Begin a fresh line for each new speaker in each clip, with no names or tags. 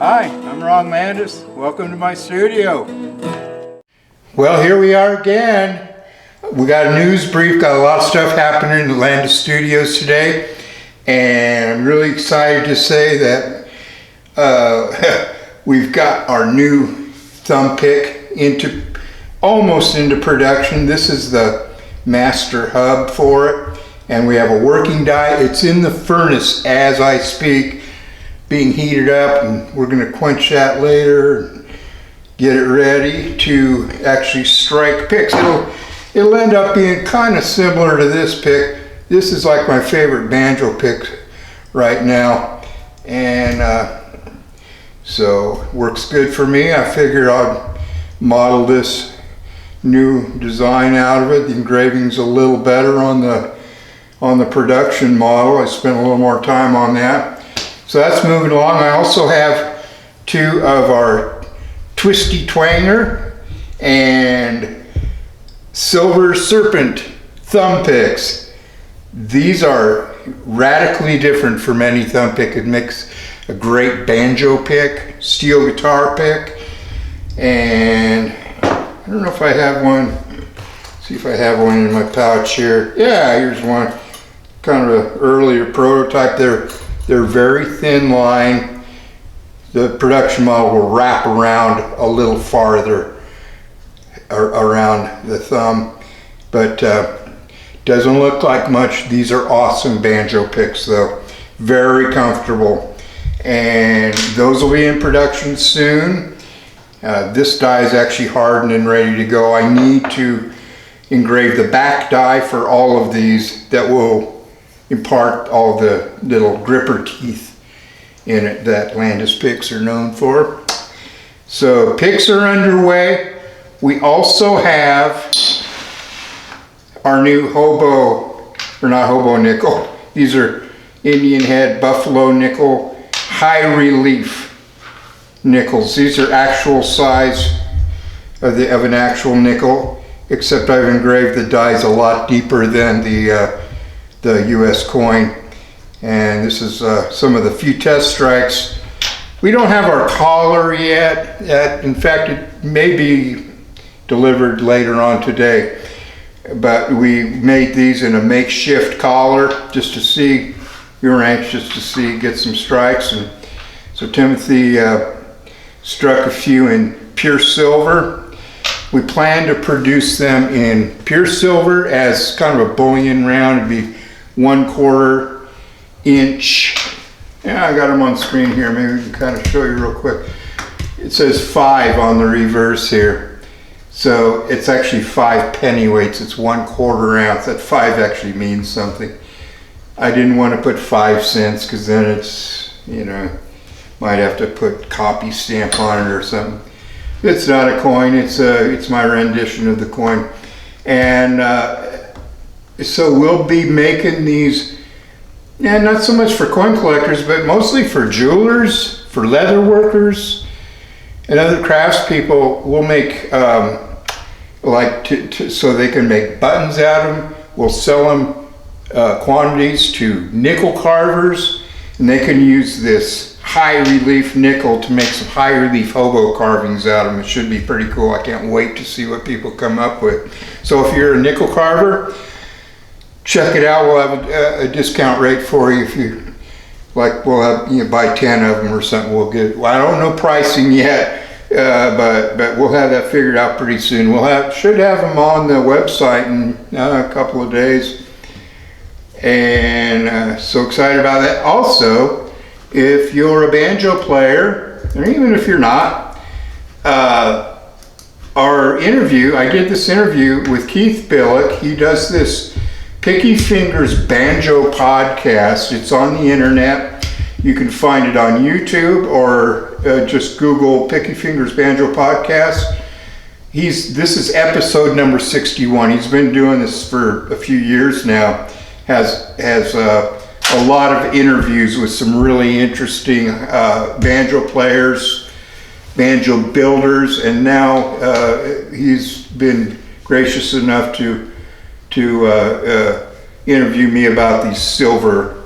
Hi, I'm Landis. Welcome to my studio. Well, here we are again. We got a news brief, got a lot of stuff happening in Landis Studios today, and I'm really excited to say that we've got our new thumb pick almost into production. This is the master hub for it, and we have a working die. It's in the furnace as I speak, being heated up, and we're going to quench that later and get it ready to actually strike picks. It'll end up being kind of similar to this pick. This is like my favorite banjo pick right now, and so works good for me. I figured I'd model this new design out of it. The engraving's a little better on the production model. I spent a little more time on that. So that's moving along. I also have two of our Twisty Twanger and Silver Serpent thumb picks. These are radically different from any thumb pick. It makes a great banjo pick, steel guitar pick, and I don't know if I have one. Let's see if I have one in my pouch here. Yeah, here's one. Kind of an earlier prototype. They're very thin line. The production model will wrap around a little farther around the thumb, but doesn't look like much. These are awesome banjo picks though. Very comfortable. And those will be in production soon. This die is actually hardened and ready to go. I need to engrave the back die for all of these that will impart all the little gripper teeth in it that Landis picks are known for. So picks are underway. We also have our new not hobo nickel. These are Indian head buffalo nickel high relief nickels. These are actual size of an actual nickel, except I've engraved the dies a lot deeper than the US coin. And this is some of the few test strikes. We don't have our collar yet. In fact, it may be delivered later on today. But we made these in a makeshift collar just to see. We were anxious to get some strikes. And so Timothy struck a few in pure silver. We plan to produce them in pure silver as kind of a bullion round. It'd be 1/4 inch. Yeah, I got them on screen here. Maybe we can kind of show you real quick. It says 5 on the reverse here. So it's actually 5 pennyweights. It's 1/4 ounce. That 5 actually means something. I didn't want to put 5 cents because then it's, might have to put copy stamp on it or something. It's not a coin. It's my rendition of the coin. And so we'll be making these, not so much for coin collectors, but mostly for jewelers, for leather workers, and other craftspeople. We'll make so they can make buttons out of them. We'll sell them quantities to nickel carvers, and they can use this high relief nickel to make some high relief hobo carvings out of them. It should be pretty cool. I can't wait to see what people come up with. So if you're a nickel carver, check it out. We'll have a discount rate for you if you like. We'll have buy 10 of them or something. We'll get. Well, I don't know pricing yet, but we'll have that figured out pretty soon. Should have them on the website in a couple of days, and so excited about that. Also, if you're a banjo player, or even if you're not, our interview. I did this interview with Keith Billick. He does this Picky Fingers Banjo podcast. It's on the internet. You can find it on YouTube or just Google Picky Fingers Banjo podcast. This is episode number 61. He's been doing this for a few years now. Has a lot of interviews with some really interesting banjo players, banjo builders, and now he's been gracious enough to interview me about these silver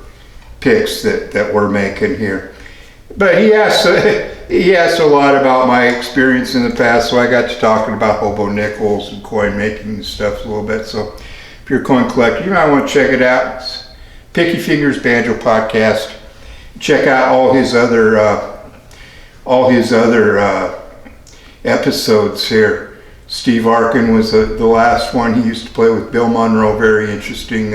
picks that we're making here. But he asked he asked a lot about my experience in the past, so I got to talking about hobo nickels and coin making and stuff a little bit. So if you're a coin collector, you might want to check it out. It's Picky Fingers Banjo Podcast. Check out all his other episodes here. Steve Arkin was the last one. He used to play with Bill Monroe. Very interesting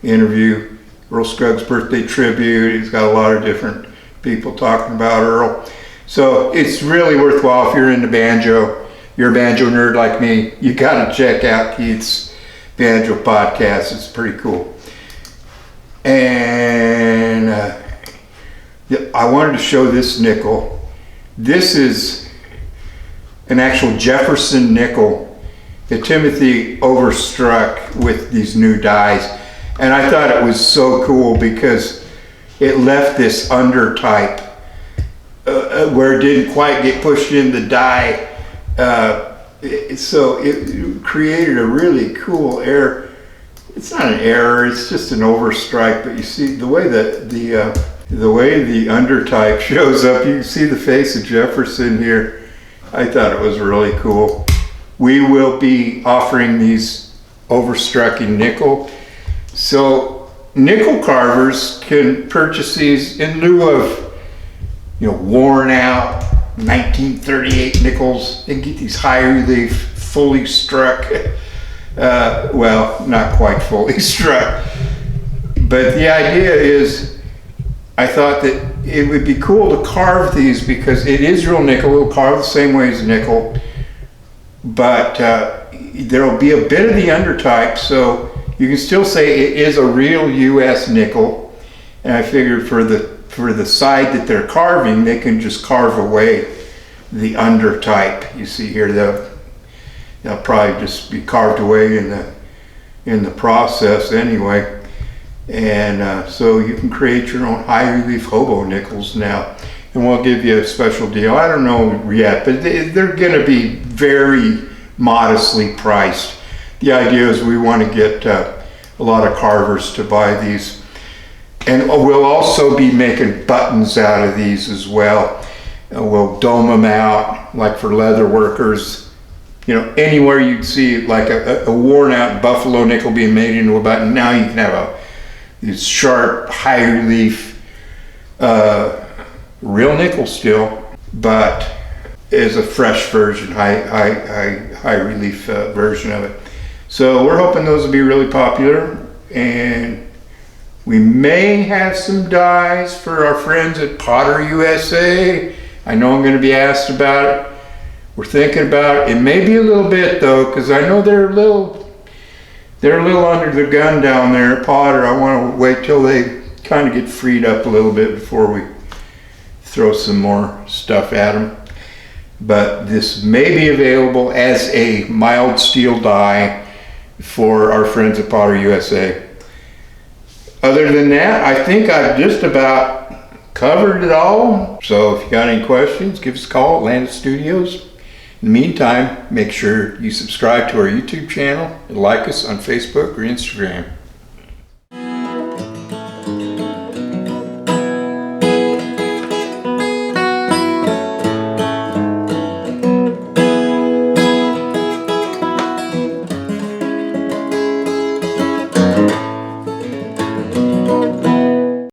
interview. Earl Scruggs birthday tribute. He's got a lot of different people talking about Earl. So it's really worthwhile if you're into banjo. You're a banjo nerd like me. You gotta check out Keith's Banjo Podcast. It's pretty cool. And I wanted to show this nickel. This is an actual Jefferson nickel that Timothy overstruck with these new dies. And I thought it was so cool because it left this undertype where it didn't quite get pushed in the die. So it created a really cool error. It's not an error, it's just an overstrike, but you see the way that the way the undertype shows up, you can see the face of Jefferson here. I thought it was really cool. We will be offering these overstruck in nickel. So nickel carvers can purchase these in lieu of, worn out 1938 nickels and get these high relief, fully struck. Well, not quite fully struck. But the idea is, I thought that it would be cool to carve these because it is real nickel. It'll carve the same way as nickel, but there'll be a bit of the undertype, so you can still say it is a real U.S. nickel. And I figured for the side that they're carving, they can just carve away the undertype. You see here, they'll probably just be carved away in the process anyway. And so you can create your own high relief hobo nickels now, and we'll give you a special deal. I don't know yet, but they're going to be very modestly priced. The idea is we want to get a lot of carvers to buy these, and we'll also be making buttons out of these as well. We'll dome them out, like for leather workers. Anywhere you'd see like a worn out buffalo nickel being made into a button, now you can have these sharp, high relief, real nickel still, but is a fresh version, high relief version of it. So we're hoping those will be really popular, and we may have some dies for our friends at Potter USA. I know I'm going to be asked about it. We're thinking about it. It may be a little bit though, because I know they're a little under the gun down there at Potter. I want to wait till they kind of get freed up a little bit before we throw some more stuff at them. But this may be available as a mild steel die for our friends at Potter USA. Other than that, I think I've just about covered it all. So if you got any questions, give us a call at Landis Studios. In the meantime, make sure you subscribe to our YouTube channel and like us on Facebook or Instagram.